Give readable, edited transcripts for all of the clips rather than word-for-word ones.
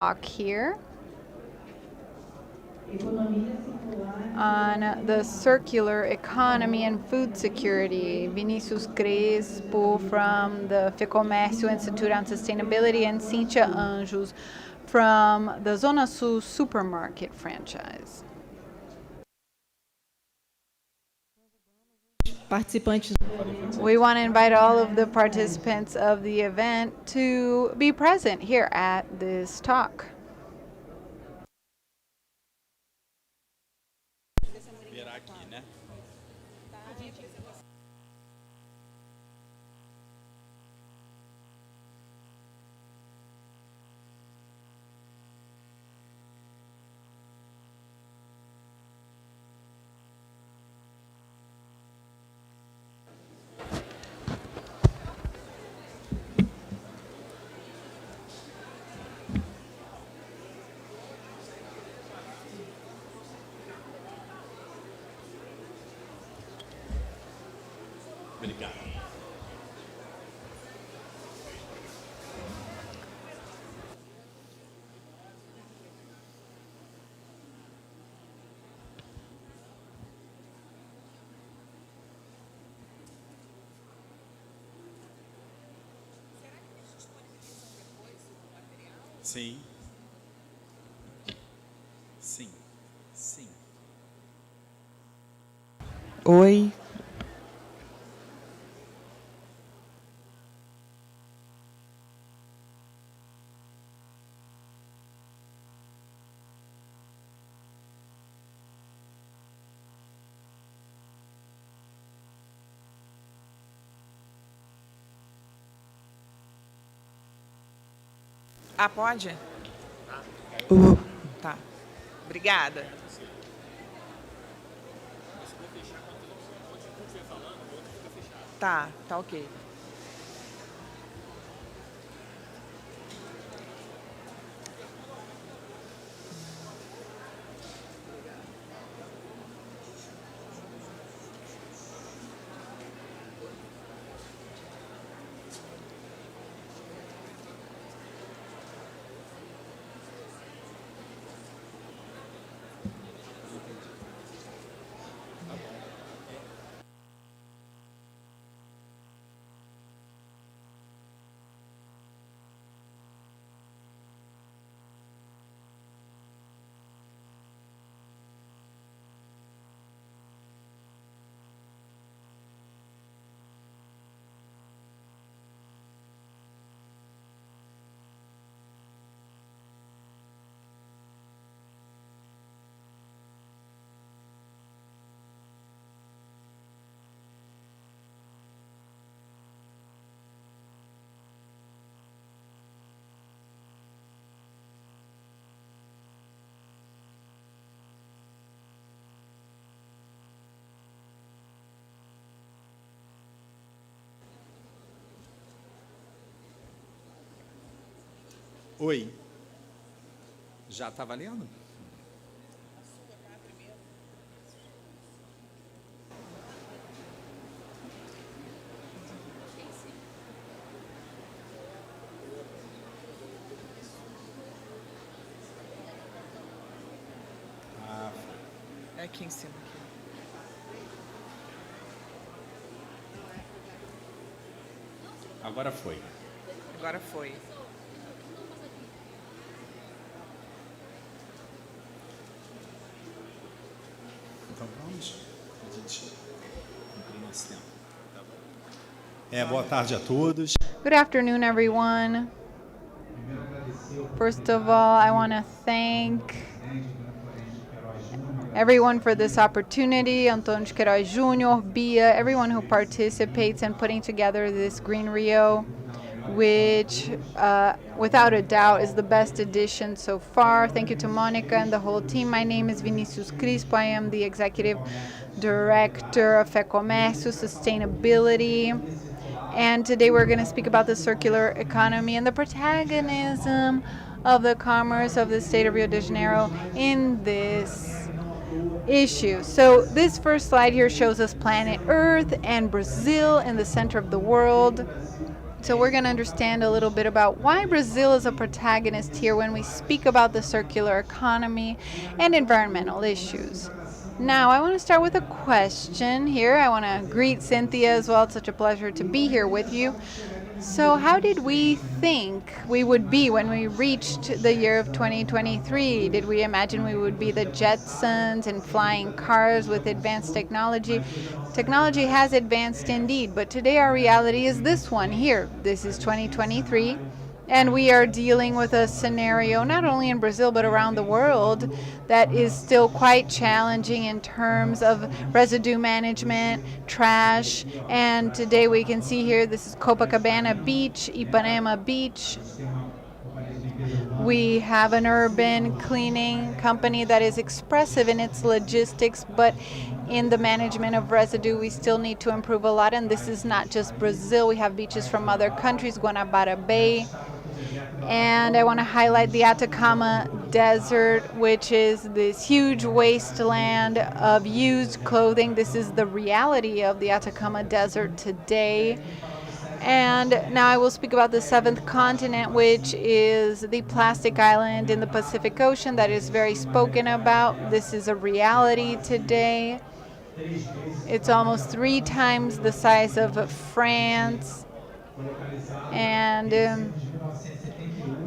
talk here on the circular economy and food security. Vinícius Crespo from the Fecomércio Institute on Sustainability and Cintia Anjos from the Zona supermarket franchise. We want to invite all of the participants of the event to be present here at this talk. Obrigado. Sim. Sim. Sim. Oi. Ah, pode? Tá. Obrigada. Tá ok. Oi. Já está valendo? É aqui em cima. Agora foi. Agora foi. Então vamos. A gente cumprir nosso tempo. Boa tarde a todos. Good afternoon, everyone. First of all, I want to thank everyone for this opportunity, Antônio de Queiroz Jr., Bia, everyone who participates in putting together this Green Rio, which without a doubt is the best edition so far. Thank you to Monica and the whole team. My name is Vinícius Crespo. I am the Executive Director of Fecomércio Sustainability. And today we're going to speak about the circular economy and the protagonism of the commerce of the state of Rio de Janeiro in this issue. So this first slide here shows us planet Earth and Brazil in the center of the world. So we're going to understand a little bit about why Brazil is a protagonist here when we speak about the circular economy and environmental issues. Now, I want to start with a question here. I want to greet Cynthia as well. It's such a pleasure to be here with you. So how did we think we would be when we reached the year of 2023? Did we imagine we would be the Jetsons and flying cars with advanced technology? Technology has advanced indeed, but today our reality is this one here. This is 2023. And we are dealing with a scenario, not only in Brazil, but around the world, that is still quite challenging in terms of residue management, trash. And today we can see here, this is Copacabana Beach, Ipanema Beach. We have an urban cleaning company that is expressive in its logistics, but in the management of residue, we still need to improve a lot. And this is not just Brazil. We have beaches from other countries, Guanabara Bay. And I want to highlight the Atacama Desert, which is this huge wasteland of used clothing. This is the reality of the Atacama Desert today. And now I will speak about the seventh continent, which is the plastic island in the Pacific Ocean that is very spoken about. This is a reality today. It's almost 3 times the size of France. And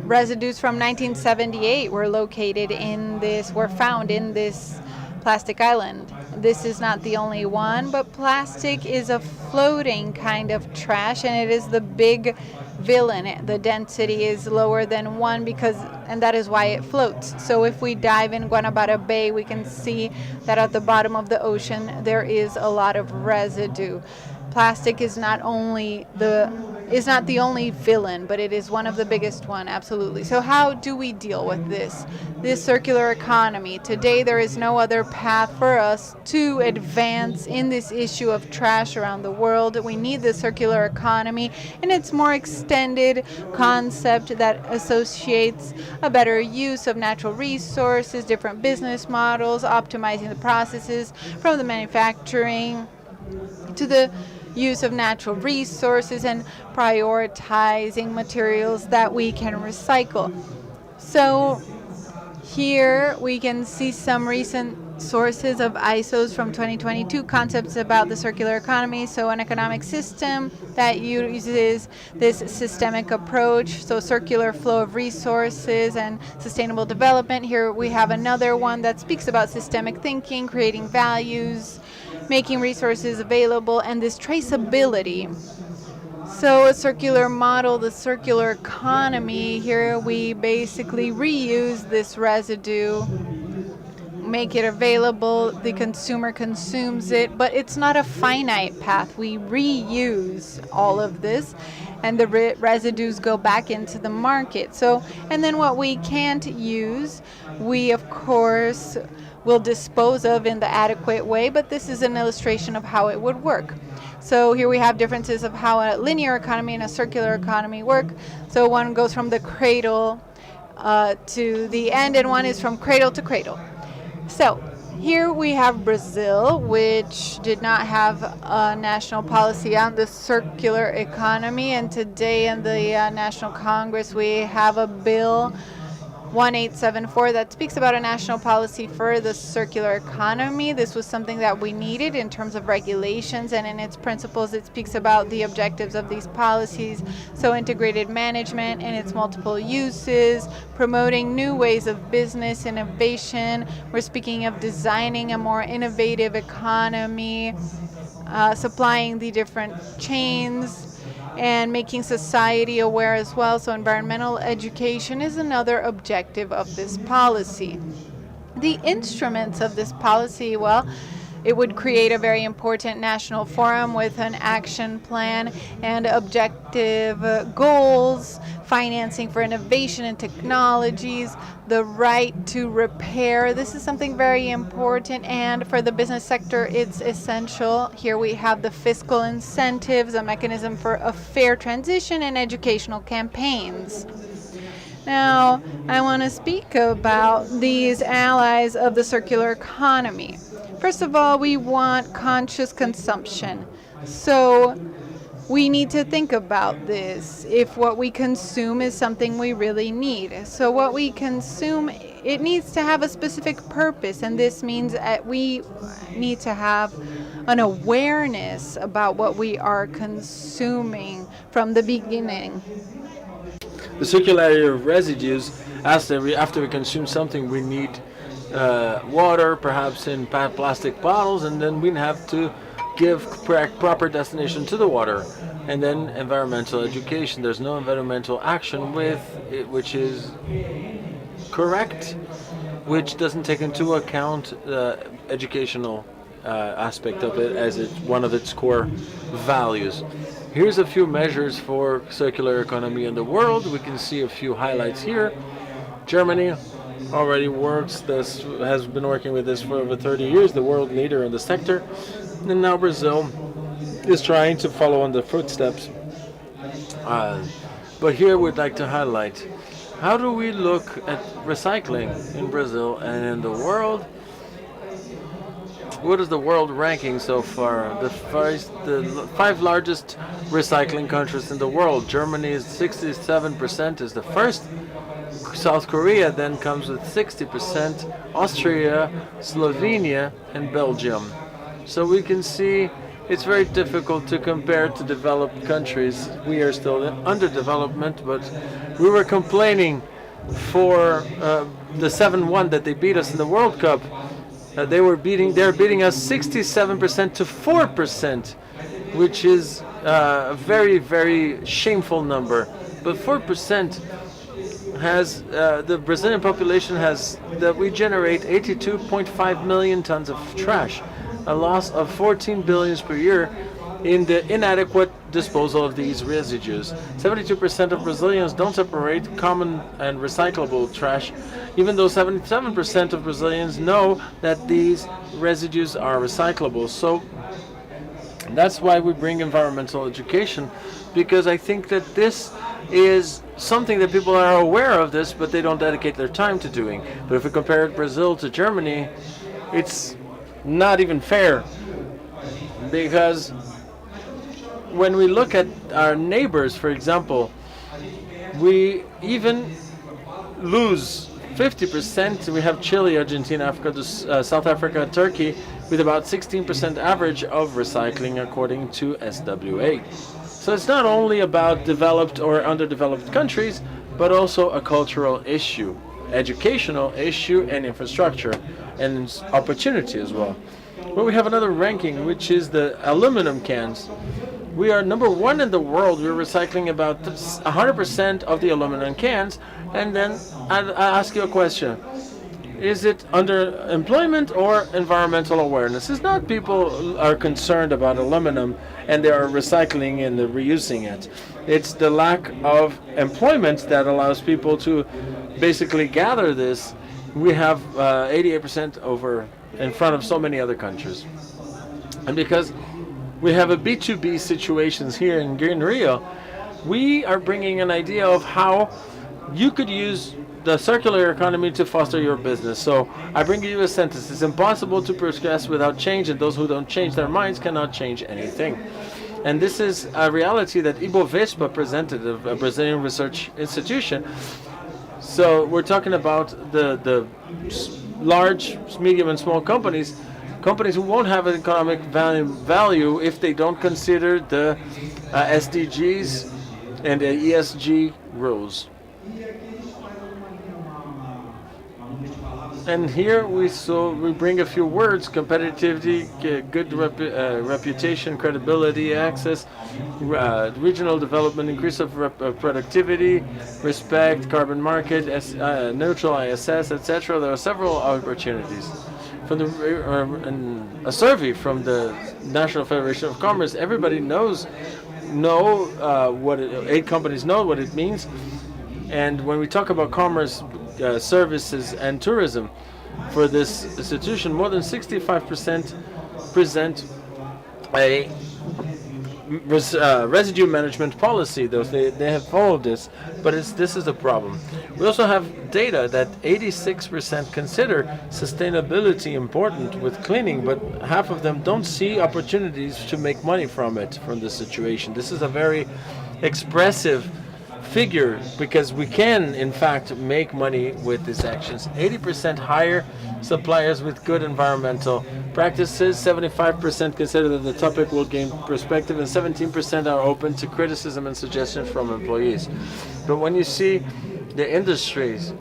residues from 1978 were found in this plastic island. This is not the only one, but plastic is a floating kind of trash, and it is the big villain. The density is lower than 1 and that is why it floats. So if we dive in Guanabara Bay, we can see that at the bottom of the ocean there is a lot of residue. Plastic is not the only villain, but it is one of the biggest one, absolutely. So how do we deal with this circular economy? Today there is no other path for us to advance in this issue of trash around the world. We need the circular economy and its more extended concept that associates a better use of natural resources, different business models, optimizing the processes from the manufacturing to the use of natural resources and prioritizing materials that we can recycle. So here we can see some recent sources of ISOs from 2022, concepts about the circular economy. So an economic system that uses this systemic approach, so circular flow of resources and sustainable development. Here we have another one that speaks about systemic thinking, creating values, making resources available, and this traceability. So a circular model, the circular economy, here we basically reuse this residue, make it available, the consumer consumes it, but it's not a finite path. We reuse all of this and the residues go back into the market. So, and then what we can't use, we of course will dispose of in the adequate way, but this is an illustration of how it would work. So here we have differences of how a linear economy and a circular economy work. So one goes from the cradle to the end, and one is from cradle to cradle. So here we have Brazil, which did not have a national policy on the circular economy, and today in the National Congress we have a bill 1874 that speaks about a national policy for the circular economy. This was something that we needed in terms of regulations, and in its principles it speaks about the objectives of these policies, so integrated management and its multiple uses, promoting new ways of business, innovation. We're speaking of designing a more innovative economy, supplying the different chains, and making society aware as well. So environmental education is another objective of this policy. The instruments of this policy, well, it would create a very important national forum with an action plan and objective goals, financing for innovation and technologies, the right to repair. This is something very important, and for the business sector it's essential. Here we have the fiscal incentives, a mechanism for a fair transition, and educational campaigns. Now, I want to speak about these allies of the circular economy. First of all, we want conscious consumption. So we need to think about this if what we consume is something we really need. So what we consume, it needs to have a specific purpose, and this means that we need to have an awareness about what we are consuming from the beginning. The circularity of residues, after we consume something, we need water, perhaps in plastic bottles, and then we have to give proper destination to the water. And then environmental education. There's no environmental action with it, which is correct, which doesn't take into account the educational aspect of it as one of its core values. Here's a few measures for circular economy in the world. We can see a few highlights here. Germany already has been working with this for over 30 years, the world leader in the sector. And now Brazil is trying to follow on the footsteps. But here we'd like to highlight, how do we look at recycling in Brazil and in the world? What is the world ranking so far? The five largest recycling countries in the world. Germany is 67%, is the first. South Korea then comes with 60%, Austria, Slovenia, and Belgium. So we can see it's very difficult to compare to developed countries. We are still in underdevelopment, but we were complaining for the 7-1 that they beat us in the World Cup. They're beating us 67% to 4%, which is a very, very shameful number. But 4% has the Brazilian population that we generate 82.5 million tons of trash, a loss of 14 billion per year in the inadequate disposal of these residues. 72% of Brazilians don't separate common and recyclable trash, even though 77% of Brazilians know that these residues are recyclable. So that's why we bring environmental education, because I think that this is something that people are aware of this, but they don't dedicate their time to doing. But if we compare Brazil to Germany, it's not even fair, because when we look at our neighbors, for example, we even lose 50%. We have Chile, Argentina, Africa, South Africa, Turkey, with about 16% average of recycling according to SWA. So it's not only about developed or underdeveloped countries, but also a cultural issue, educational issue, and infrastructure, and opportunity as well. Well, we have another ranking, which is the aluminum cans. We are number 1 in the world. We're recycling about 100% of the aluminum cans. And then I ask you a question. Is it underemployment or environmental awareness? It's not people are concerned about aluminum and they are recycling and they're reusing it. It's the lack of employment that allows people to basically gather this. We have 88% over in front of so many other countries. And because we have a B2B situations here in Green Rio, we are bringing an idea of how you could use the circular economy to foster your business. So I bring you a sentence. It's impossible to progress without change, and those who don't change their minds cannot change anything. And this is a reality that Ibovespa presented, a Brazilian research institution. So we're talking about the large, medium, and small companies who won't have an economic value if they don't consider the SDGs and the ESG rules. And here we bring a few words: competitivity, good reputation, credibility, access, regional development, increase of productivity, respect, carbon market, neutral ISS, etc. There are several opportunities. From a survey from the National Federation of Commerce, everybody knows what 8 companies know what it means. And when we talk about commerce, services, and tourism for this institution, more than 65% present a residue management policy. They have followed this, but this is a problem. We also have data that 86% consider sustainability important with cleaning, but half of them don't see opportunities to make money from this situation. This is a very expressive figure because we can in fact make money with these actions. 80% hire suppliers with good environmental practices, 75% consider that the topic will gain perspective, and 17% are open to criticism and suggestions from employees. But when you see the industries,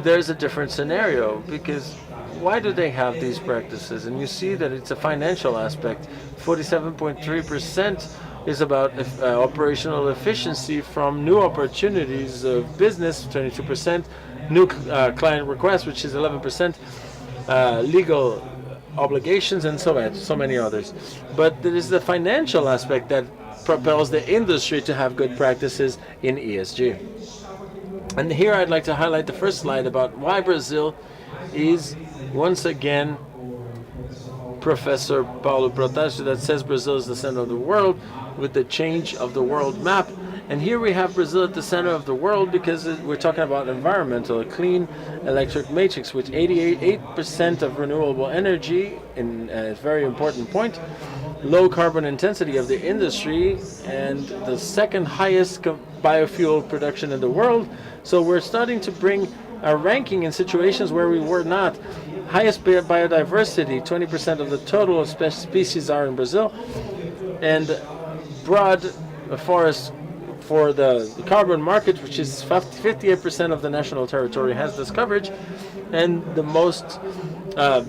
there's a different scenario, because why do they have these practices? And you see that it's a financial aspect. 47.3% is about operational efficiency from new opportunities of business, 22%, new client requests, which is 11%, legal obligations, and so many others. But there is the financial aspect that propels the industry to have good practices in ESG. And here I'd like to highlight the first slide about why Brazil is once again Professor Paulo Protásio that says Brazil is the center of the world with the change of the world map. And here we have Brazil at the center of the world because we're talking about environmental, a clean electric matrix with 88% of renewable energy, in a very important point, low carbon intensity of the industry, and the second highest biofuel production in the world. So we're starting to bring a ranking in situations where we were not. Highest biodiversity, 20% of the total species are in Brazil, and broad forest for the carbon market, which is 58% of the national territory has this coverage, and the most,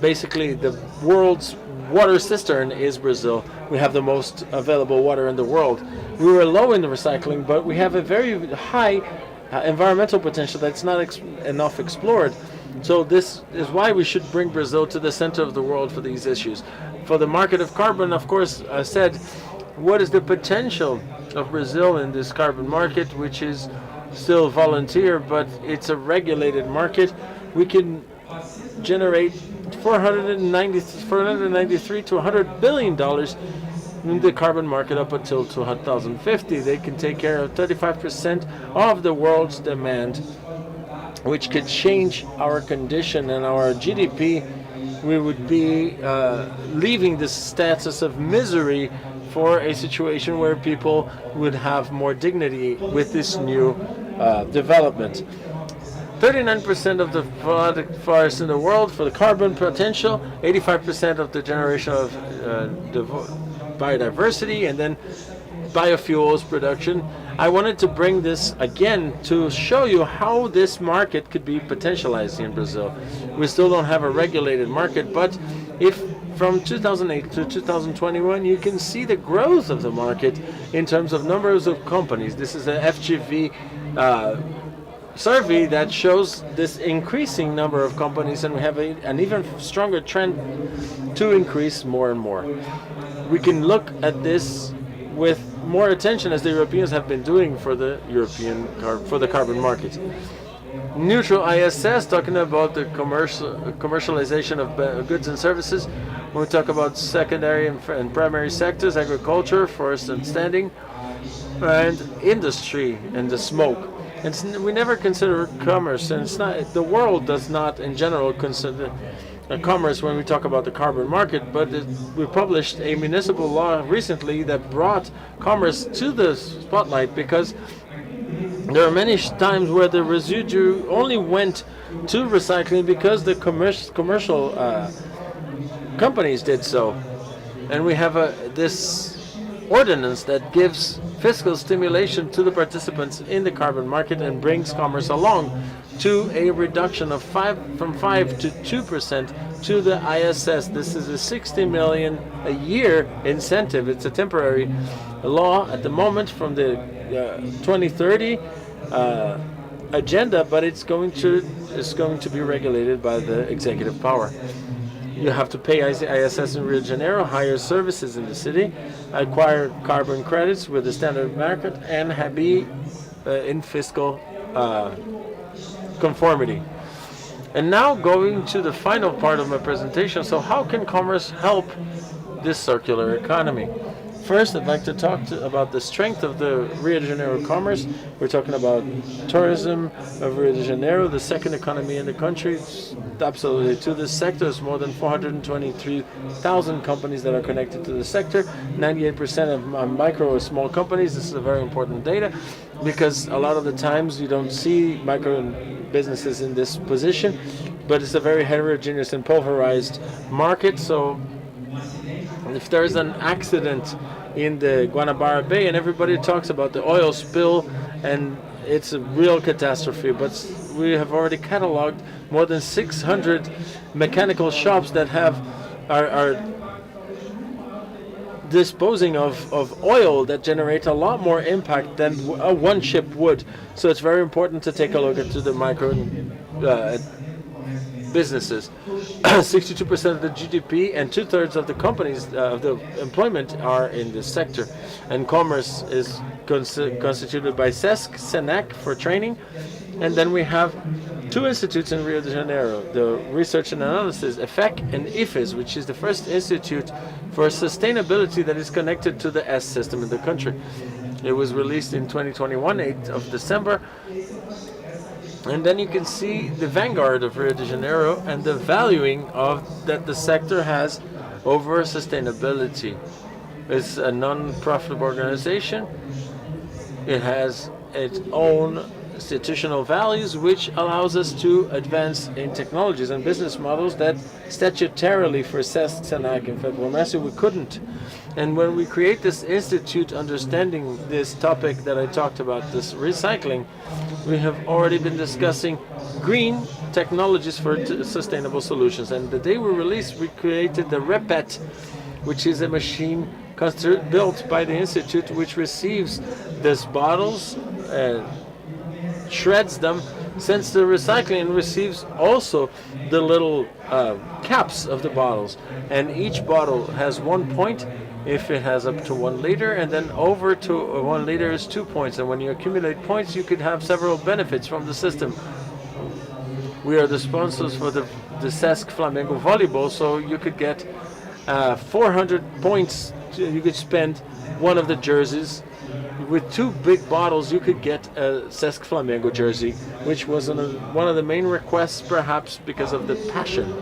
basically the world's water cistern is Brazil. We have the most available water in the world. We were low in the recycling, but we have a very high environmental potential that's not enough explored. So this is why we should bring Brazil to the center of the world for these issues. For the market of carbon, of course, I said, what is the potential of Brazil in this carbon market, which is still volunteer, but it's a regulated market? We can generate 493 to $100 billion in the carbon market up until 2050. They can take care of 35% of the world's demand, which could change our condition and our GDP. We would be leaving the status of misery for a situation where people would have more dignity with this new development. 39% of the forests in the world for the carbon potential, 85% of the generation of biodiversity, and then biofuels production. I wanted to bring this again to show you how this market could be potentialized in Brazil. We still don't have a regulated market, but if from 2008 to 2021, you can see the growth of the market in terms of numbers of companies. This is an FGV survey that shows this increasing number of companies, and we have an even stronger trend to increase more and more. We can look at this with more attention, as the Europeans have been doing for the carbon market. Neutral ISS, talking about the commercialization of goods and services. When we talk about secondary and primary sectors, agriculture, forest and standing, and industry and the smoke. And we never consider commerce, and it's not, the world does not in general consider commerce when we talk about the carbon market, but we published a municipal law recently that brought commerce to the spotlight, because there are many times where the residue only went to recycling because the commercial companies did so. And we have this ordinance that gives fiscal stimulation to the participants in the carbon market and brings commerce along to a reduction of from 5 to 2% to the ISS. This is a 60 million a year incentive. It's a temporary law at the moment from the 2030 agenda, but it's going to be regulated by the executive power. You have to pay ISS in Rio de Janeiro, hire services in the city, acquire carbon credits with the standard market, and be in fiscal conformity. And now going to the final part of my presentation. So how can commerce help this circular economy? First, I'd like to talk about the strength of the Rio de Janeiro commerce. We're talking about tourism of Rio de Janeiro, the second economy in the country. Absolutely, to this sector, there's more than 423,000 companies that are connected to the sector. 98% of micro or small companies. This is a very important data because a lot of the times you don't see micro businesses in this position, but it's a very heterogeneous and pulverized market. So if there's an accident in the Guanabara Bay and everybody talks about the oil spill and it's a real catastrophe, but we have already cataloged more than 600 mechanical shops that are disposing of oil that generate a lot more impact than one ship would. So it's very important to take a look into the micro businesses. 62% of the GDP and 2/3 of the companies of the employment are in this sector, and commerce is constituted by CESC, SENAC for training, and then we have two institutes in Rio de Janeiro: the Research and Analysis, IFeC, and IFeS, which is the first institute for sustainability that is connected to the S system in the country. It was released in 2021, 8th of December. And then you can see the vanguard of Rio de Janeiro and the valuing of that the sector has over sustainability. It's a non-profit organization. It has its own institutional values, which allows us to advance in technologies and business models that statutorily for CESC, SENAC, and Fecomércio we couldn't. And when we create this institute understanding this topic that I talked about, this recycling, we have already been discussing green technologies for sustainable solutions. And the day we released, we created the REPET, which is a machine built by the institute, which receives these bottles, shreds them, sends the recycling, and receives also the little caps of the bottles. And each bottle has 1 point if it has up to 1 liter, and then over to 1 liter is 2 points. And when you accumulate points, you could have several benefits from the system. We are the sponsors for the CESC Flamengo volleyball, so you could get 400 points. You could spend one of the jerseys. With 2 big bottles, you could get a CESC Flamengo jersey, which was one of the main requests, perhaps because of the passion.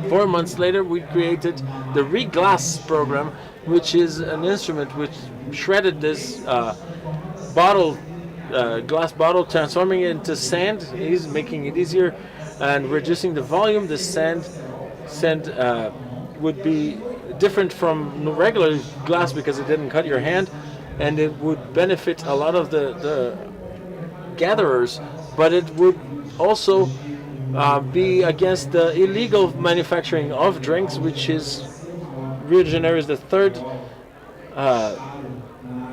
4 months later, we created the Reglass program, which is an instrument which shredded this glass bottle, transforming it into sand, making it easier and reducing the volume. The sand would be different from regular glass because it didn't cut your hand, and it would benefit a lot of the gatherers, but it would also be against the illegal manufacturing of drinks, which is Rio de Janeiro is the 3rd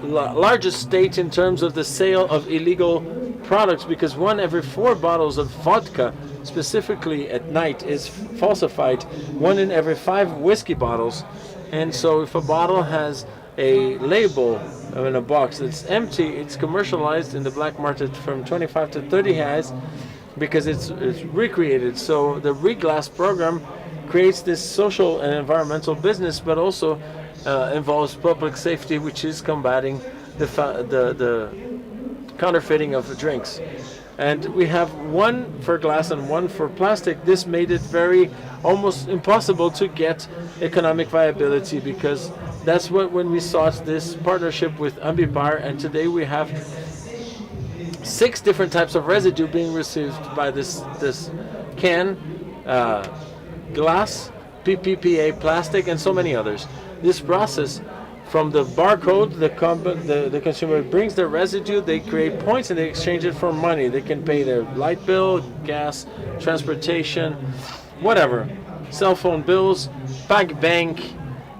largest state in terms of the sale of illegal products, because 1 every 4 bottles of vodka, specifically at night, is falsified. 1 in every 5 whiskey bottles. And so if a bottle has a label in a box that's empty, it's commercialized in the black market from 25 to 30 reais because it's recreated. So the Reglass program creates this social and environmental business, but also involves public safety, which is combating the counterfeiting of drinks. And we have 1 for glass and 1 for plastic. This made it almost impossible to get economic viability, because that's when we sought this partnership with Ambipar, and today we have 6 different types of residue being received by this can, glass, PPPA, plastic, and so many others. This process, from the barcode, the consumer brings their residue, they create points, and they exchange it for money. They can pay their light bill, gas, transportation, whatever, cell phone bills, bank,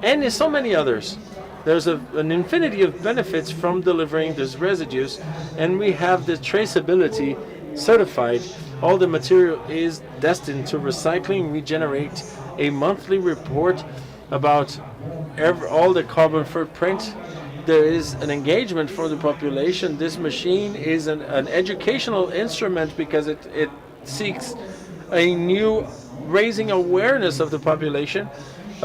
and so many others. There's an infinity of benefits from delivering these residues, and we have the traceability certified. All the material is destined to recycling. We generate a monthly report about all the carbon footprint. There is an engagement for the population. This machine is an educational instrument because it seeks a new raising awareness of the population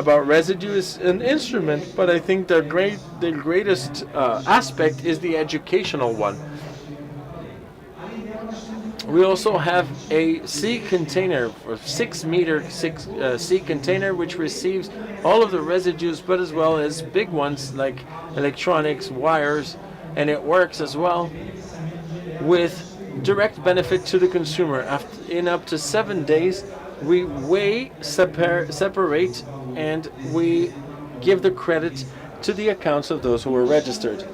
about residue is an instrument, but I think the greatest aspect is the educational one. We also have a sea container, a 6-meter sea container, which receives all of the residues, but as well as big ones like electronics, wires, and it works as well with direct benefit to the consumer. In up to 7 days, we weigh, separate, and we give the credit to the accounts of those who were registered.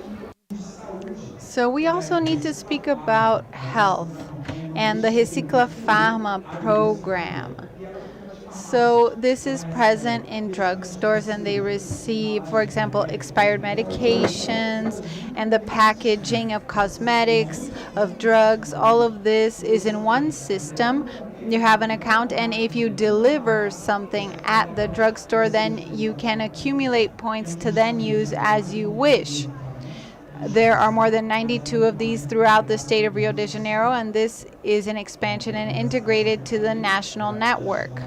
So we also need to speak about health and the Recicla Pharma program. So this is present in drugstores, and they receive, for example, expired medications and the packaging of cosmetics, of drugs. All of this is in one system. You have an account, and if you deliver something at the drugstore, then you can accumulate points to then use as you wish. There are more than 92 of these throughout the state of Rio de Janeiro, and this is an expansion and integrated to the national network.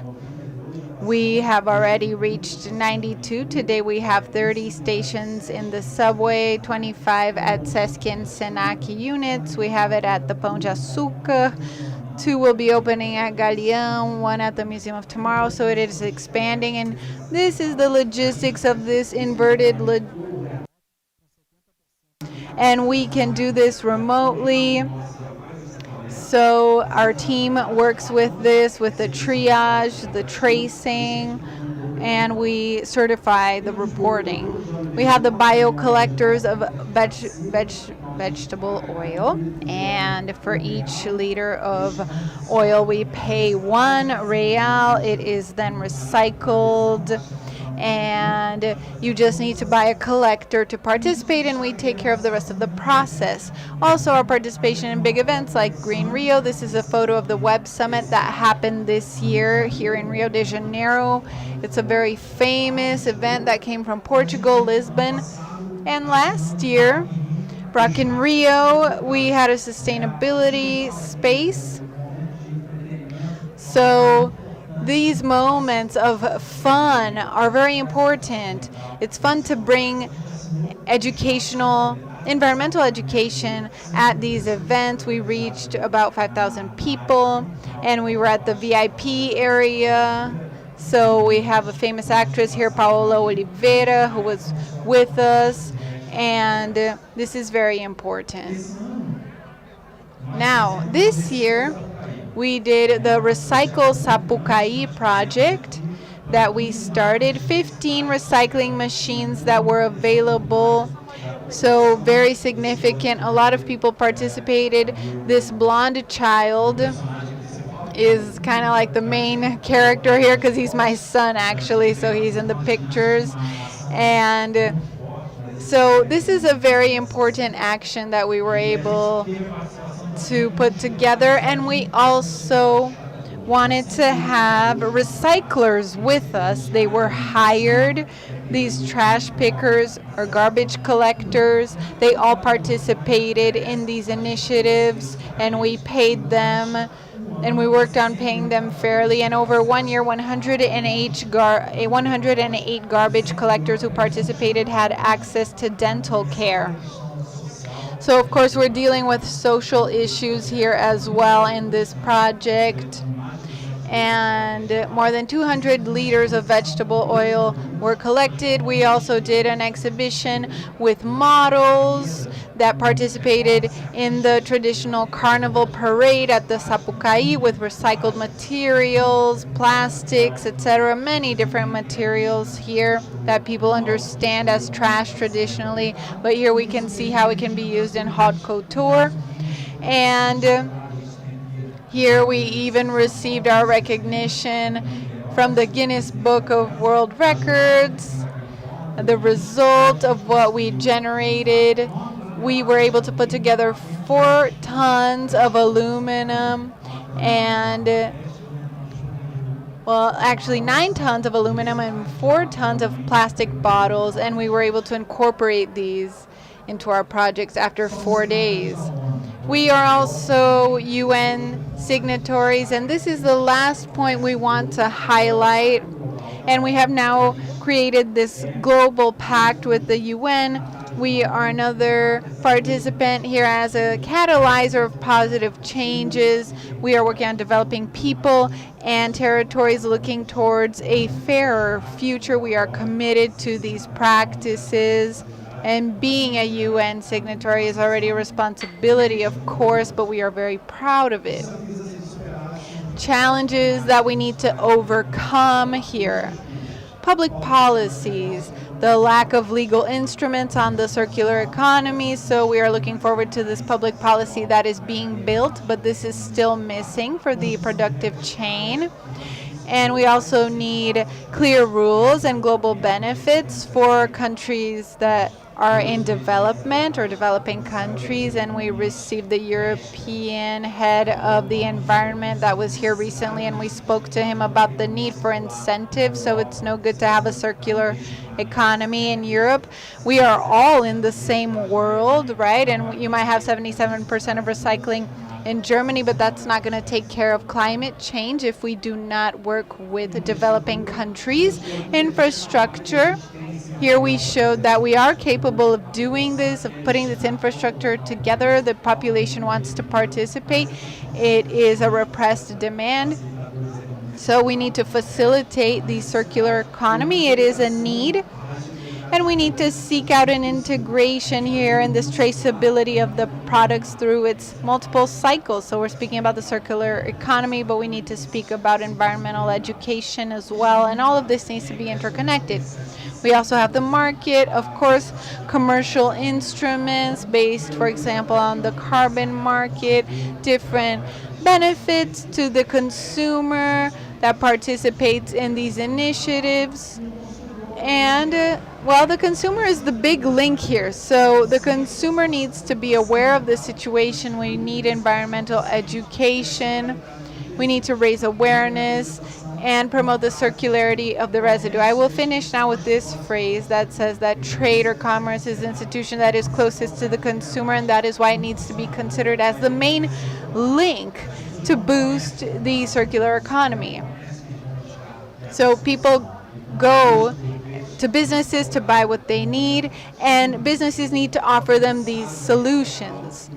We have already reached 92. Today we have 30 stations in the subway, 25 at Sesc and Senac units. We have it at the Pão de Açúcar. 2 will be opening at Galeão, 1 at the Museum of Tomorrow, so it is expanding. And this is the logistics of this inverted and we can do this remotely. So our team works with this, with the triage, the tracing, and we certify the reporting. We have the biocollectors of vegetable oil, and for each liter of oil we pay R$1. It is then recycled, and you just need to buy a collector to participate, and we take care of the rest of the process. Also, our participation in big events like Green Rio. This is a photo of the Web Summit that happened this year here in Rio de Janeiro. It's a very famous event that came from Portugal, Lisbon. And last year, back in Rio, we had a sustainability space. So these moments of fun are very important. It's fun to bring environmental education at these events. We reached about 5,000 people, and we were at the VIP area. So we have a famous actress here, Paola Oliveira, who was with us, and this is very important. Now, this year, we did the Recycle Sapucaí project that we started. 15 recycling machines that were available. So very significant. A lot of people participated. This blonde child is kind of like the main character here because he's my son, actually. So he's in the pictures. And so this is a very important action that we were able to put together, and we also wanted to have recyclers with us. They were hired, these trash pickers or garbage collectors. They all participated in these initiatives, and we paid them, and we worked on paying them fairly. And over 1 year, 108 garbage collectors who participated had access to dental care. So of course we're dealing with social issues here as well in this project. And more than 200 liters of vegetable oil were collected. We also did an exhibition with models that participated in the traditional carnival parade at the Sapucaí with recycled materials, plastics, etc. Many different materials here that people understand as trash traditionally. But here we can see how it can be used in haute couture. And here we even received our recognition from the Guinness Book of World Records. The result of what we generated, we were able to put together 4 tons of aluminum and, well, actually 9 tons of aluminum and 4 tons of plastic bottles, and we were able to incorporate these into our projects after 4 days. We are also UN signatories, and this is the last point we want to highlight. And we have now created this global pact with the UN. We are another participant here as a catalyzer of positive changes. We are working on developing people and territories looking towards a fairer future. We are committed to these practices. And being a UN signatory is already a responsibility, of course, but we are very proud of it. Challenges that we need to overcome here. Public policies, the lack of legal instruments on the circular economy, so we are looking forward to this public policy that is being built, but this is still missing for the productive chain. And we also need clear rules and global benefits for countries that are in development or developing countries. And we received the European head of the environment that was here recently, and we spoke to him about the need for incentives. So it's no good to have a circular economy in Europe. We are all in the same world, right? And you might have 77% of recycling in Germany, but that's not going to take care of climate change if we do not work with developing countries. Infrastructure. Here we showed that we are capable of doing this, of putting this infrastructure together. The population wants to participate. It is a repressed demand. So we need to facilitate the circular economy. It is a need. And we need to seek out an integration here in this traceability of the products through its multiple cycles. So we're speaking about the circular economy, but we need to speak about environmental education as well. And all of this needs to be interconnected. We also have the market, of course, commercial instruments based, for example, on the carbon market, different benefits to the consumer that participates in these initiatives. And, well, the consumer is the big link here. So the consumer needs to be aware of the situation. We need environmental education. We need to raise awareness and promote the circularity of the residue. I will finish now with this phrase that says that trade or commerce is an institution that is closest to the consumer, and that is why it needs to be considered as the main link to boost the circular economy. So people go to businesses to buy what they need, and businesses need to offer them these solutions.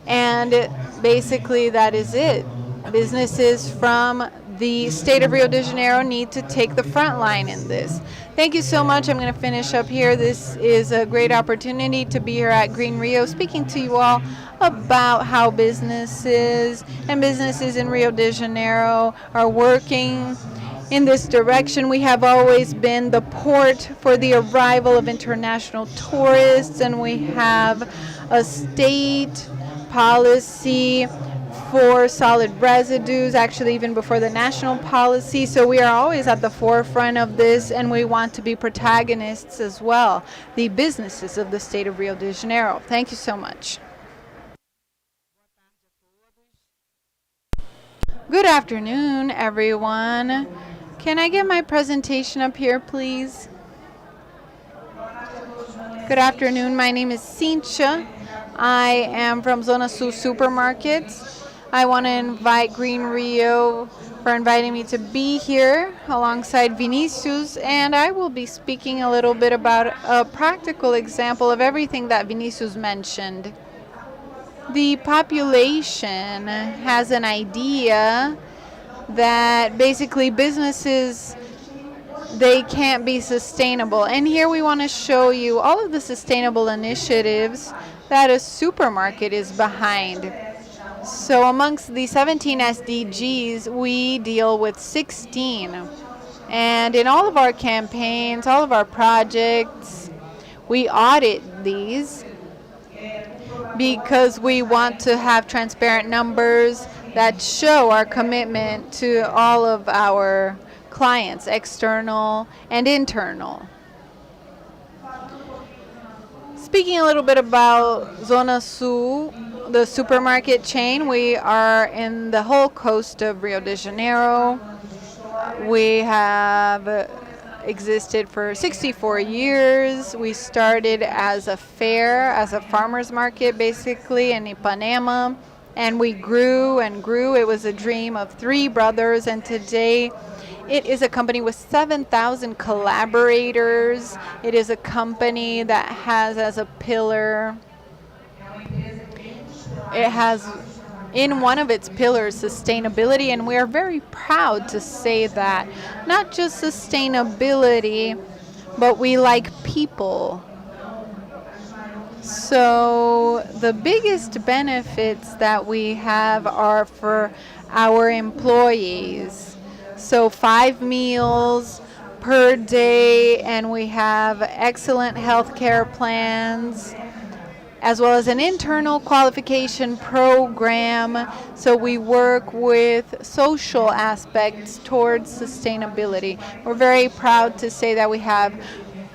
And basically that is it. Businesses from the state of Rio de Janeiro need to take the front line in this. Thank you so much. I'm going to finish up here. This is a great opportunity to be here at Green Rio, speaking to you all about how businesses in Rio de Janeiro are working in this direction. We have always been the port for the arrival of international tourists, and we have a state policy for solid residues, actually even before the national policy. So we are always at the forefront of this, and we want to be protagonists as well, the businesses of the state of Rio de Janeiro. Thank you so much. Good afternoon, everyone. Can I get my presentation up here, please? Good afternoon. My name is Cintia. I am from Zona Supermarkets. I want to invite Green Rio for inviting me to be here alongside Vinícius, and I will be speaking a little bit about a practical example of everything that Vinícius mentioned. The population has an idea that basically businesses, they can't be sustainable. And here we want to show you all of the sustainable initiatives that a supermarket is behind. So amongst the 17 SDGs, we deal with 16. And in all of our campaigns, all of our projects, we audit these because we want to have transparent numbers that show our commitment to all of our clients, external and internal. Speaking a little bit about Zona Sul, the supermarket chain, we are in the whole coast of Rio de Janeiro. We have existed for 64 years. We started as a fair, as a farmer's market basically in Ipanema, and we grew and grew. It was a dream of three brothers, and today It is a company with 7,000 collaborators. It is a company that has as a pillar, it has in one of its pillars sustainability, and we are very proud to say that. Not just sustainability, but we like people. So the biggest benefits that we have are for our employees. So 5 meals per day, and we have excellent healthcare plans, as well as an internal qualification program. So we work with social aspects towards sustainability. We're very proud to say that we have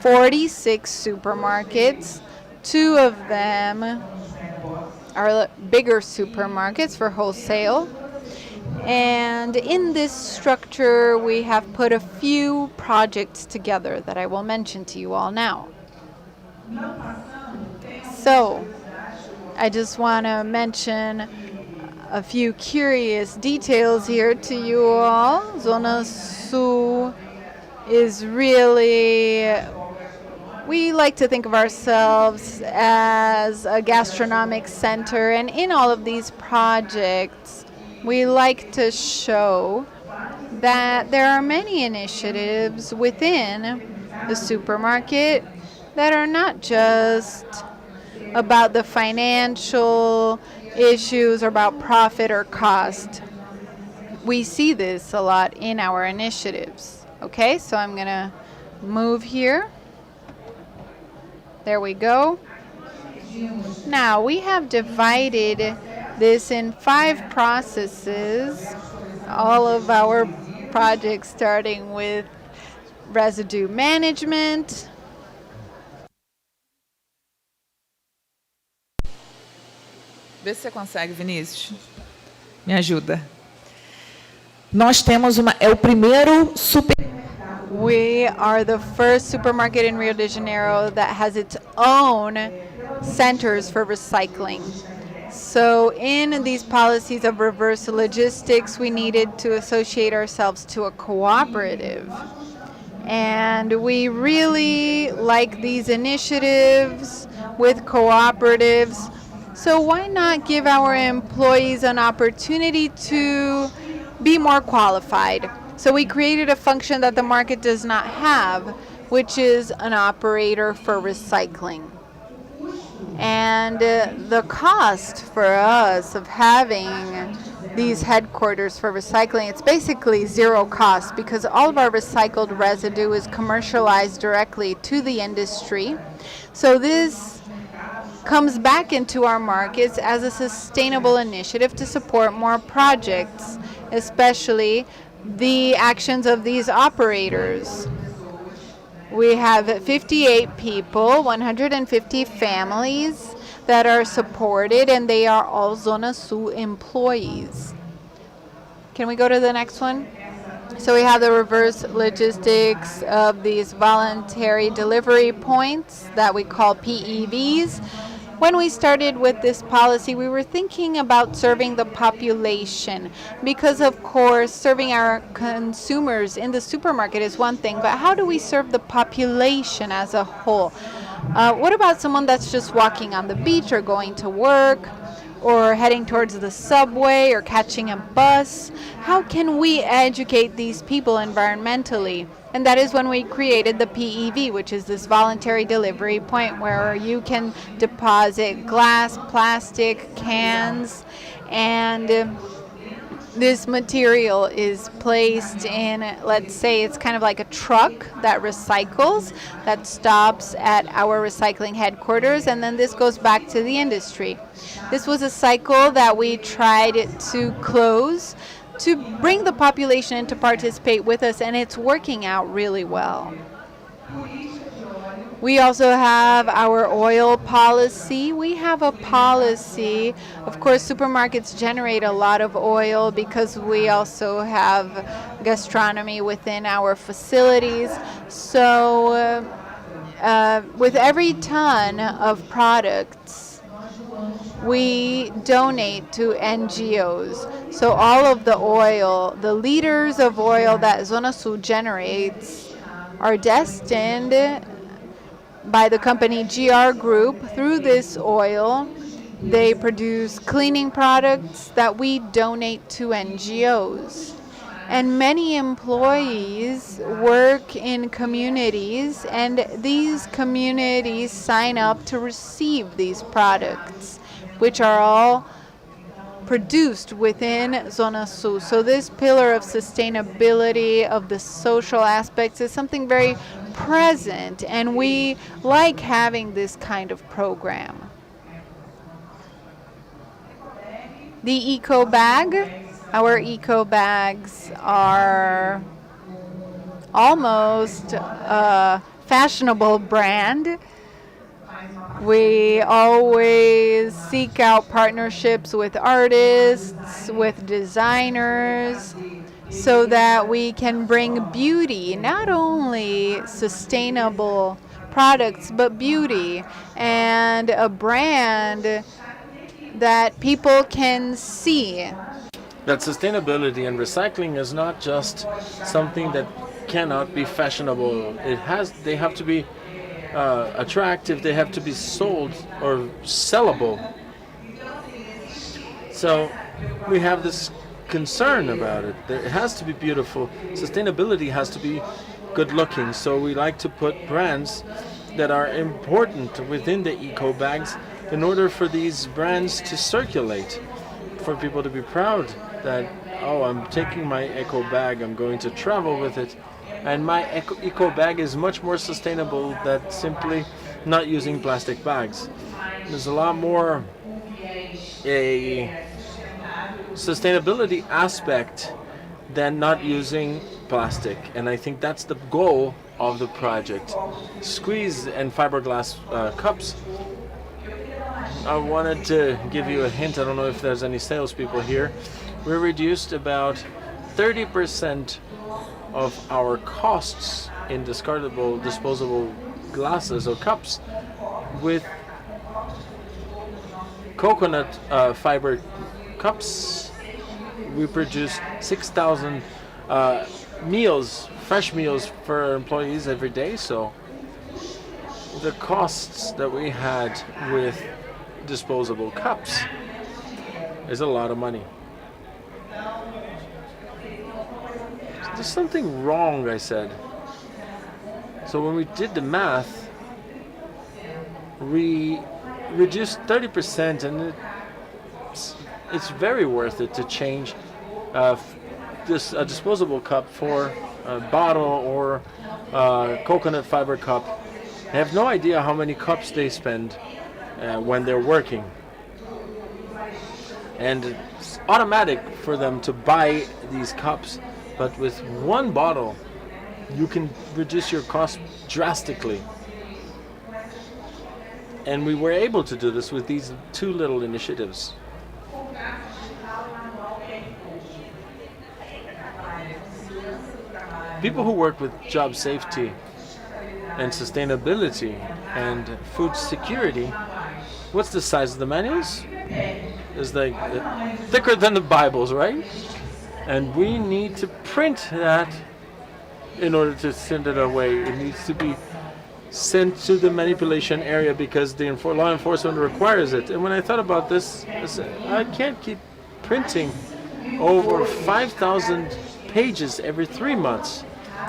46 supermarkets. 2 of them are bigger supermarkets for wholesale. And in this structure, we have put a few projects together that I will mention to you all now. So, I just want to mention a few curious details here to you all. Zona Sul is really, we like to think of ourselves as a gastronomic center, and in all of these projects, we like to show that there are many initiatives within the supermarket that are not just about the financial issues or about profit or cost. We see this a lot in our initiatives. Okay, so I'm going to move here. There we go. Now we have divided this in 5 processes. All of our projects starting with residue management. Vê se você consegue, Vinícius. Me ajuda. Nós temos é o primeiro super. We are the first supermarket in Rio de Janeiro that has its own centers for recycling. So in these policies of reverse logistics, we needed to associate ourselves to a cooperative. And we really like these initiatives with cooperatives. So why not give our employees an opportunity to be more qualified? So we created a function that the market does not have, which is an operator for recycling. And the cost for us of having these headquarters for recycling, it's basically zero cost because all of our recycled residue is commercialized directly to the industry. So this comes back into our markets as a sustainable initiative to support more projects, especially the actions of these operators. We have 58 people, 150 families that are supported, and they are all Zona Sul employees. Can we go to the next one? So we have the reverse logistics of these voluntary delivery points that we call PEVs. When we started with this policy, we were thinking about serving the population because, of course, serving our consumers in the supermarket is one thing, but how do we serve the population as a whole? What about someone that's just walking on the beach or going to work or heading towards the subway or catching a bus? How can we educate these people environmentally? And that is when we created the PEV, which is this voluntary delivery point where you can deposit glass, plastic, cans, and this material is placed in, let's say it's kind of like a truck that recycles, that stops at our recycling headquarters, and then this goes back to the industry. This was a cycle that we tried to close to bring the population in to participate with us, and it's working out really well. We also have our oil policy. We have a policy. Of course, supermarkets generate a lot of oil because we also have gastronomy within our facilities. So with every ton of products we donate to NGOs. So all of the oil, the liters of oil that Zona Sul generates are destined by the company GR Group. Through this oil, they produce cleaning products that we donate to NGOs. And many employees work in communities, and these communities sign up to receive these products, which are all produced within Zona Sul. So this pillar of sustainability, of the social aspects, is something very present, and we like having this kind of program. The eco bag. Our eco bags are almost a fashionable brand. We always seek out partnerships with artists, with designers, so that we can bring beauty, not only sustainable products, but beauty, and a brand that people can see. That sustainability and recycling is not just something that cannot be fashionable. They have to be attractive. They have to be sold or sellable. So we have this concern about it. It has to be beautiful. Sustainability has to be good looking. So we like to put brands that are important within the eco bags in order for these brands to circulate, for people to be proud that, oh, I'm taking my eco bag, I'm going to travel with it, and my eco bag is much more sustainable than simply not using plastic bags. There's a lot more a sustainability aspect than not using plastic, and I think that's the goal of the project. Squeeze and fiberglass cups. I wanted to give you a hint. I don't know if there's any salespeople here. We reduced about 30% of our costs in disposable glasses or cups with coconut fiber cups. We produce 6,000 meals, fresh meals for employees every day. So the costs that we had with disposable cups is a lot of money. There's something wrong, I said. So when we did the math, we reduced 30%, and it's very worth it to change this disposable cup for a bottle or coconut fiber cup. I have no idea how many cups they spend when they're working. And it's automatic for them to buy these cups, but with one bottle, you can reduce your cost drastically. And we were able to do this with these two little initiatives. People who work with job safety and sustainability and food security, what's the size of the manuals? It's like thicker than the Bibles, right? And we need to print that in order to send it away. It needs to be sent to the manipulation area because the law enforcement requires it. And when I thought about this, I said, I can't keep printing over 5,000 pages every 3 months.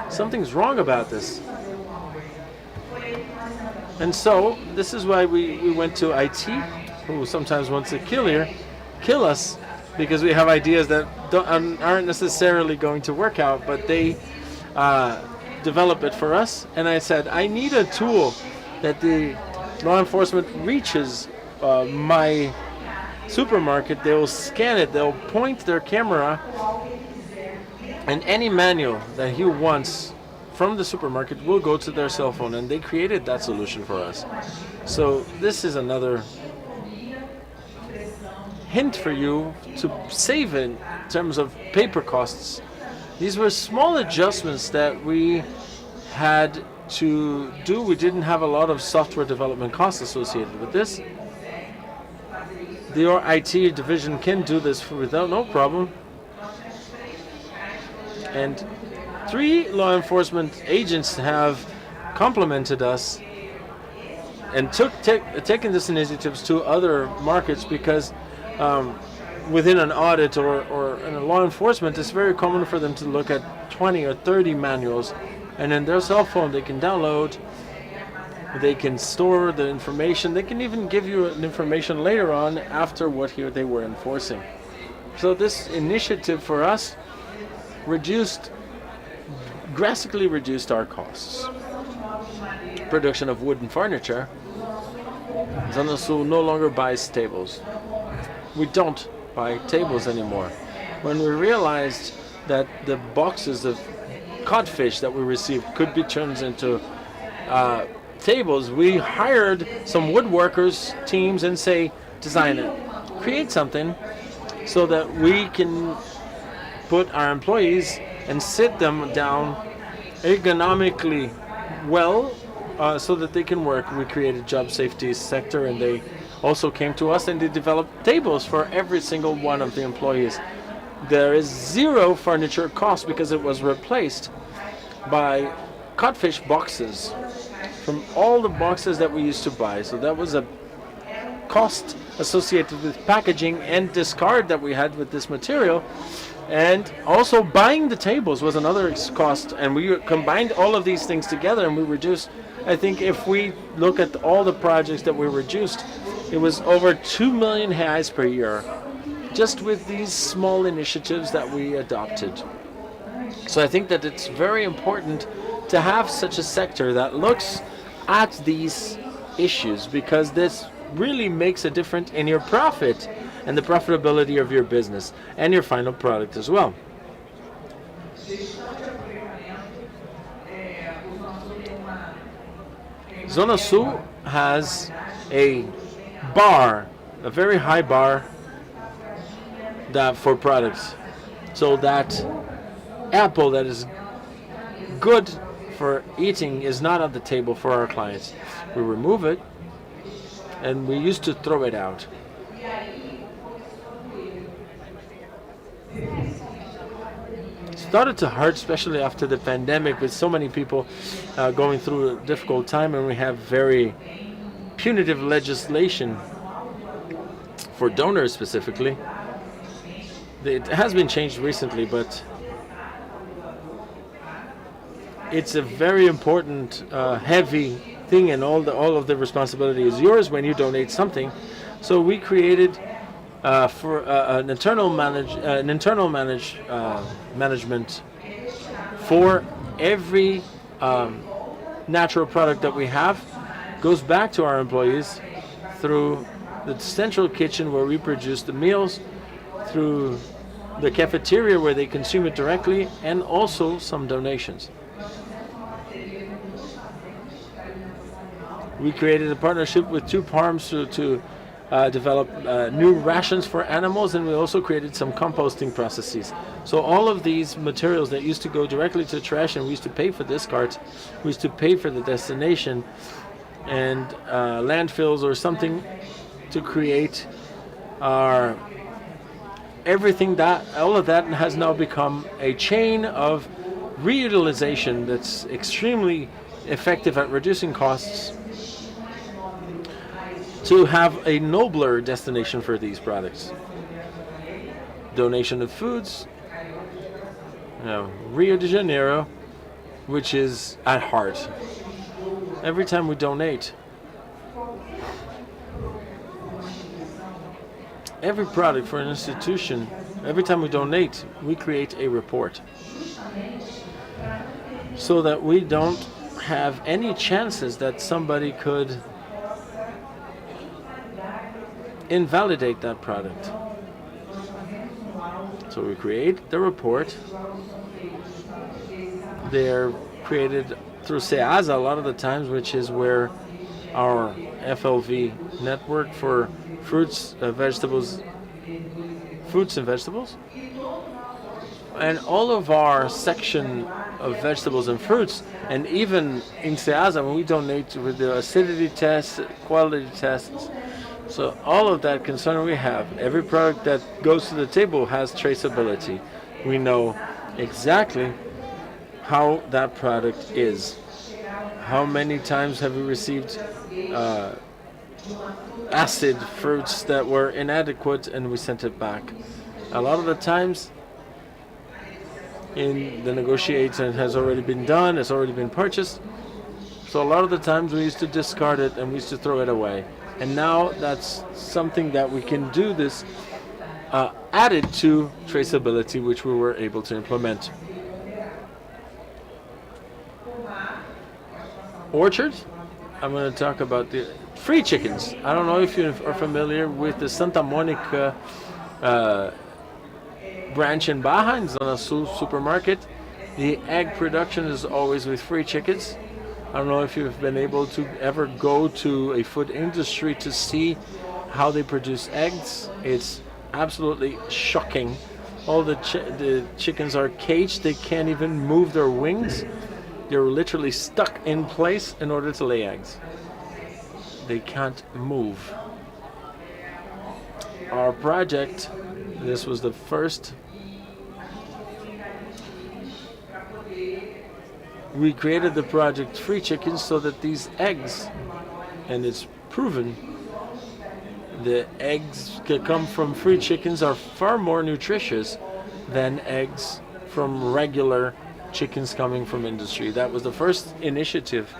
Something's wrong about this. And so this is why we went to IT, who sometimes wants to kill us, because we have ideas that aren't necessarily going to work out, but they develop it for us. And I said, I need a tool that the law enforcement reaches my supermarket. They will scan it, they'll point their camera, and any manual that he wants from the supermarket will go to their cell phone, and they created that solution for us. So this is another hint for you to save in terms of paper costs. These were small adjustments that we had to do. We didn't have a lot of software development costs associated with this. your IT division can do this without no problem. And 3 law enforcement agents have complimented us and taken this initiatives to other markets because within an audit or in a law enforcement, it's very common for them to look at 20 or 30 manuals, and in their cell phone they can download, they can store the information, they can even give you an information later on after what they were enforcing. So this initiative for us drastically reduced our costs. Production of wooden furniture. Zona Sul no longer buys tables. We don't buy tables anymore. When we realized that the boxes of codfish that we received could be turned into tables, we hired some woodworkers teams and say, design it, create something so that we can put our employees and sit them down ergonomically well so that they can work. We created job safety sector, and they also came to us and they developed tables for every single one of the employees. There is 0 furniture cost because it was replaced by codfish boxes from all the boxes that we used to buy. So that was a cost associated with packaging and discard that we had with this material. And also buying the tables was another cost, and we combined all of these things together and we reduced. I think if we look at all the projects that we reduced, it was over 2 million reais per year, just with these small initiatives that we adopted. So I think that it's very important to have such a sector that looks at these issues, because this really makes a difference in your profit and the profitability of your business and your final product as well. Zona Sul has a bar, a very high bar for products. So that apple that is good for eating is not on the table for our clients. We remove it and we used to throw it out. It started to hurt, especially after the pandemic, with so many people going through a difficult time, and we have very punitive legislation for donors specifically. It has been changed recently, but it's a very important, heavy thing, and all of the responsibility is yours when you donate something. So we created for an internal management for every natural product that we have goes back to our employees through the central kitchen where we produce the meals, through the cafeteria where they consume it directly, and also some donations. We created a partnership with 2 farms to develop new rations for animals, and we also created some composting processes. So all of these materials that used to go directly to trash, and we used to pay for discards, we used to pay for the destination and landfills or something to create our everything. That all of that has now become a chain of reutilization that's extremely effective at reducing costs, to have a nobler destination for these products. Donation of foods, Rio de Janeiro, which is at heart. Every time we donate, every product for an institution, every time we donate, we create a report so that we don't have any chances that somebody could invalidate that product. So we create the report. They're created through SEASA a lot of the times, which is where our FLV network for fruits and vegetables, and all of our section of vegetables and fruits, and even in SEASA when we donate with the acidity tests, quality tests, So all of that concern we have, every product that goes to the table has traceability. We know exactly how that product is. How many times have we received acid fruits that were inadequate and we sent it back? A lot of the times in the negotiation has already been done, it's already been purchased. So a lot of the times we used to discard it and we used to throw it away. And now that's something that we can do this added to traceability, which we were able to implement. Orchards, I'm going to talk about the free chickens. I don't know if you are familiar with the Santa Monica branch in Baja, in Zona Sul supermarket. The egg production is always with free chickens. I don't know if you've been able to ever go to a food industry to see how they produce eggs. It's absolutely shocking. All the chickens are caged. They can't even move their wings. They're literally stuck in place in order to lay eggs. They can't move. Our project, this was the first. We created the project Free Chickens so that these eggs, and it's proven, the eggs that come from free chickens are far more nutritious than eggs from regular chickens coming from industry. That was the first initiative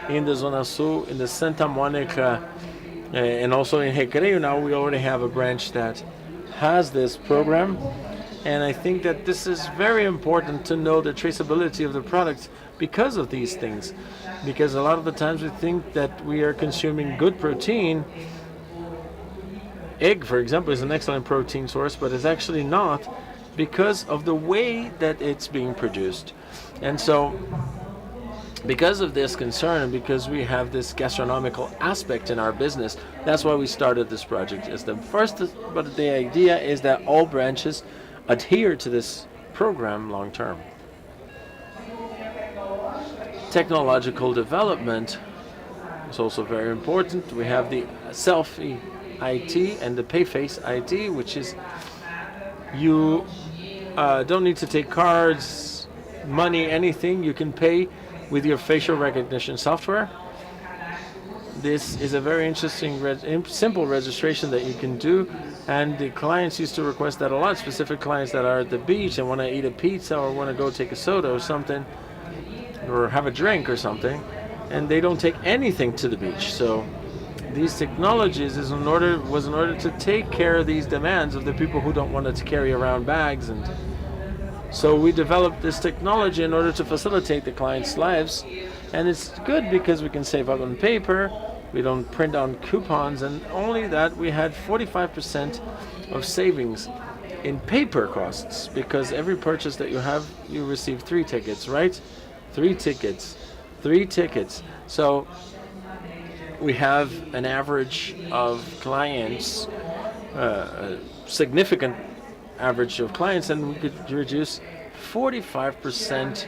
in the Zona Sul, in the Santa Monica, and also in Recreio. Now we already have a branch that has this program. And I think that this is very important to know the traceability of the products because of these things. Because a lot of the times we think that we are consuming good protein. Egg, for example, is an excellent protein source, but it's actually not because of the way that it's being produced. And so, because of this concern and because we have this gastronomical aspect in our business, that's why we started this project. As the first, but the idea is that all branches adhere to this program long term. Technological development is also very important. We have the selfie ID and the PayFace ID, which is you don't need to take cards, money, anything. You can pay with your facial recognition software. This is a very interesting, simple registration that you can do. And the clients used to request that a lot, specific clients that are at the beach and want to eat a pizza or want to go take a soda or something, or have a drink or something, and they don't take anything to the beach. So these technologies was in order to take care of these demands of the people who don't want to carry around bags. And so we developed this technology in order to facilitate the clients' lives. And it's good because we can save up on paper, we don't print on coupons, and only that we had 45% of savings in paper costs, because every purchase that you have, you receive 3 tickets, right? 3 tickets. So we have an average of clients, a significant average of clients, and we could reduce 45%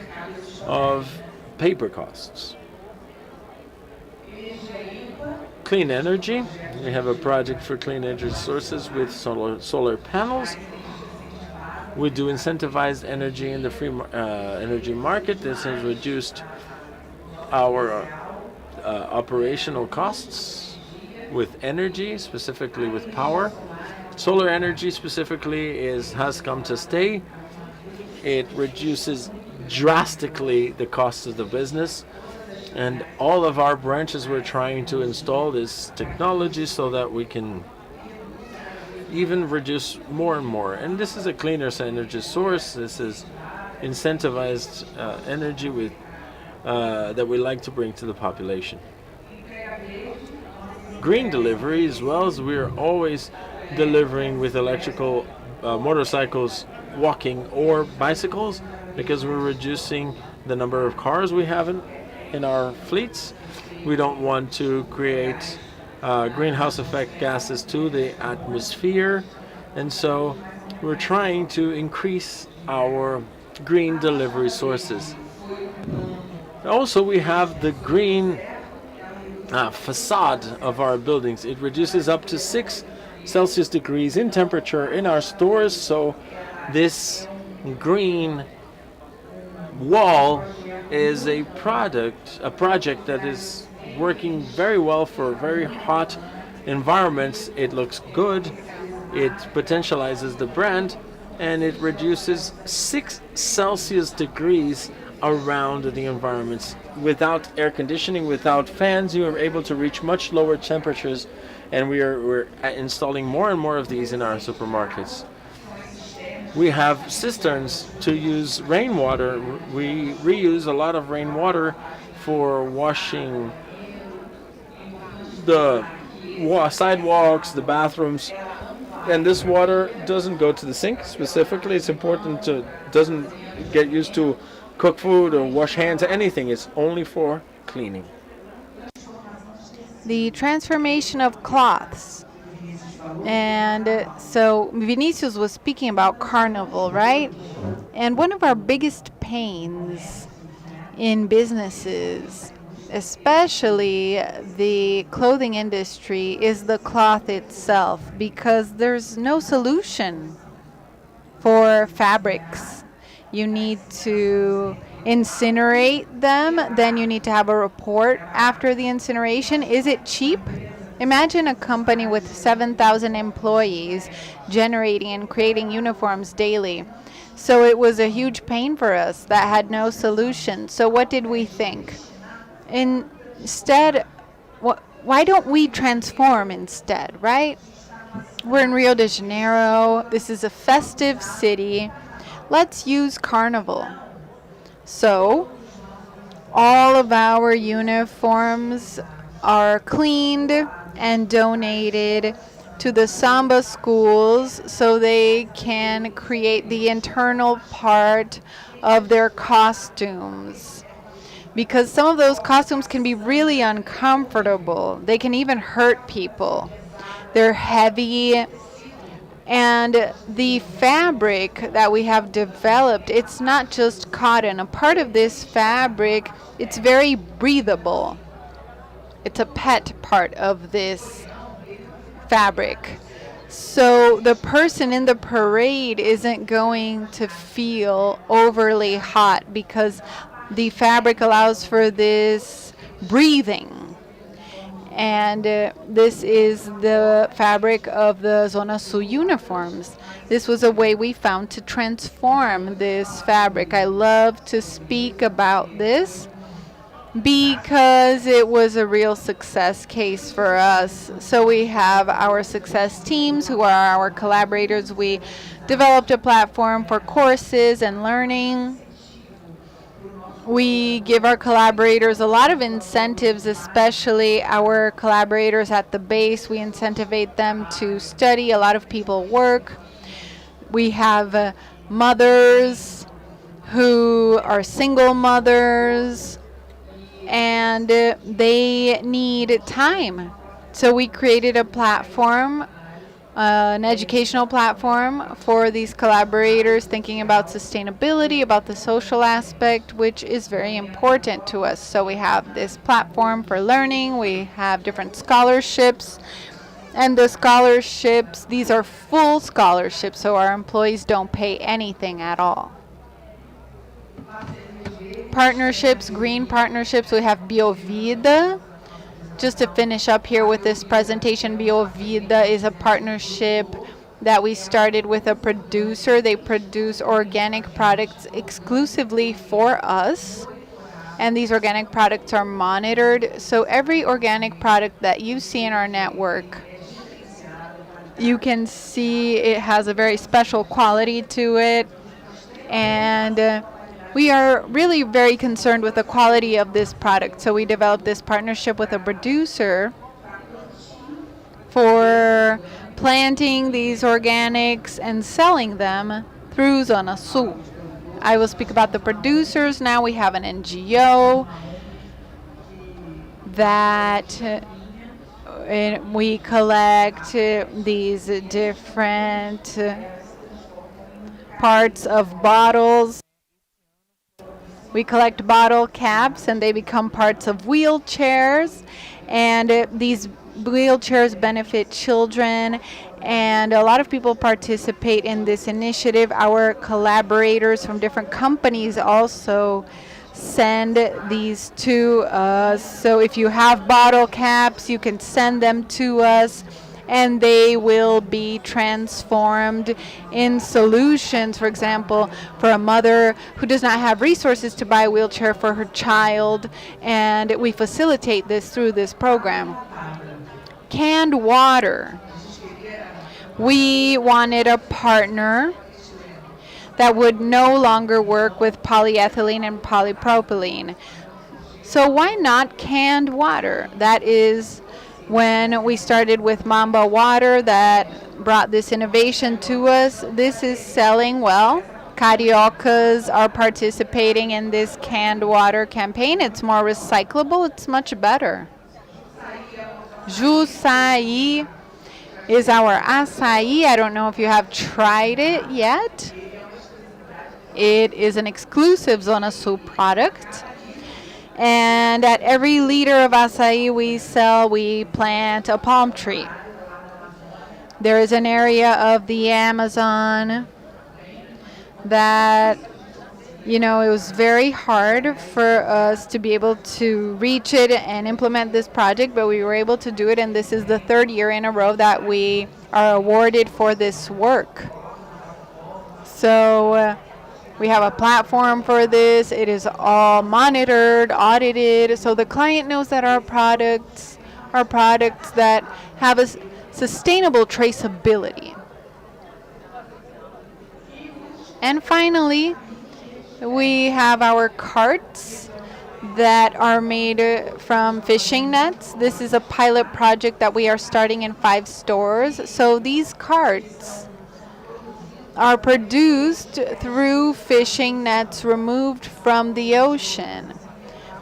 of paper costs. Clean energy. We have a project for clean energy sources with solar panels. We do incentivized energy in the free energy market. This has reduced our operational costs with energy, specifically with power. Solar energy specifically has come to stay. It reduces drastically the cost of the business, and all of our branches we're trying to install this technology so that we can even reduce more and more. And this is a cleaner energy source. This is incentivized energy with that we like to bring to the population. Green delivery, as well, as we're always delivering with electrical motorcycles, walking, or bicycles, because we're reducing the number of cars we have in our fleets. We don't want to create greenhouse effect gases to the atmosphere, and so we're trying to increase our green delivery sources. Also, we have the green facade of our buildings. It reduces up to 6 Celsius degrees in temperature in our stores. So this green wall is a project that is working very well for very hot environments. It looks good, it potentializes the brand, and it reduces 6 Celsius degrees around the environments. Without air conditioning, without fans, you are able to reach much lower temperatures, and we're installing more and more of these in our supermarkets. We have cisterns to use rainwater. We reuse a lot of rainwater for washing the sidewalks, the bathrooms, and this water doesn't go to the sink specifically. It's important to doesn't get used to cook food or wash hands or anything. It's only for cleaning. The transformation of cloths. And so Vinícius was speaking about Carnival, right? And one of our biggest pains in businesses, especially the clothing industry, is the cloth itself, because there's no solution for fabrics. You need to incinerate them, then you need to have a report after the incineration. Is it cheap? Imagine a company with 7,000 employees generating and creating uniforms daily. So it was a huge pain for us that had no solution. So what did we think? Instead, why don't we transform instead, right? We're in Rio de Janeiro. This is a festive city. Let's use Carnival. So all of our uniforms are cleaned and donated to the samba schools so they can create the internal part of their costumes. Because some of those costumes can be really uncomfortable. They can even hurt people. They're heavy. And the fabric that we have developed, it's not just cotton. A part of this fabric, it's very breathable. It's a pet part of this fabric. So the person in the parade isn't going to feel overly hot because the fabric allows for this breathing. And this is the fabric of the Zona Sul uniforms. This was a way we found to transform this fabric. I love to speak about this because it was a real success case for us. So we have our success teams who are our collaborators. We developed a platform for courses and learning. We give our collaborators a lot of incentives, especially our collaborators at the base. We incentivize them to study. A lot of people work. We have mothers who are single mothers, and they need time. So we created a platform, an educational platform for these collaborators, thinking about sustainability, about the social aspect, which is very important to us. So we have this platform for learning. We have different scholarships. And the scholarships, these are full scholarships, so our employees don't pay anything at all. Partnerships, green partnerships, we have Biovida. Just to finish up here with this presentation, Biovida is a partnership that we started with a producer. They produce organic products exclusively for us, and these organic products are monitored. So every organic product that you see in our network, you can see it has a very special quality to it, and we are really very concerned with the quality of this product. So we developed this partnership with a producer for planting these organics and selling them through Zona Sul. I will speak about the producers now. We have an NGO that we collect these different parts of bottles. We collect bottle caps and they become parts of wheelchairs, And these wheelchairs benefit children, and a lot of people participate in this initiative. Our collaborators from different companies also send these to us. So if you have bottle caps, you can send them to us, and they will be transformed in solutions. For example, for a mother who does not have resources to buy a wheelchair for her child, and we facilitate this through this program. Canned water. We wanted a partner that would no longer work with polyethylene and polypropylene. So why not canned water? That is when we started with Mamba Water that brought this innovation to us. This is selling well. Cariocas are participating in this canned water campaign. It's more recyclable. It's much better. Juçaí is our açaí. I don't know if you have tried it yet. It is an exclusive Zona Sul product. And at every liter of açaí we sell, we plant a palm tree. There is an area of the Amazon that, it was very hard for us to be able to reach it and implement this project, but we were able to do it, and this is the 3rd year in a row that we are awarded for this work. So we have a platform for this. It is all monitored, audited, so the client knows that our products are products that have a sustainable traceability. And finally, we have our carts that are made from fishing nets. This is a pilot project that we are starting in 5 stores. So these carts are produced through fishing nets removed from the ocean.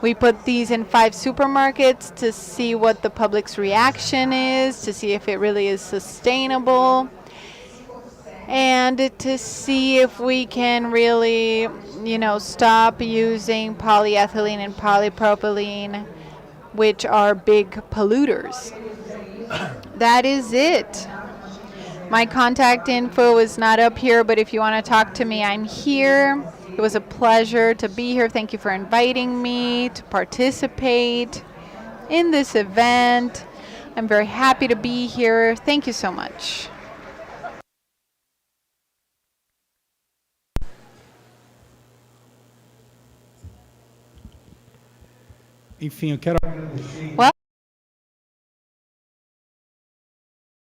We put these in 5 supermarkets to see what the public's reaction is, to see if it really is sustainable, and to see if we can really, stop using polyethylene and polypropylene, which are big polluters. That is it. My contact info is not up here, but if you want to talk to me, I'm here. It was a pleasure to be here. Thank you for inviting me to participate in this event. I'm very happy to be here. Thank you so much. Enfim, eu quero Well,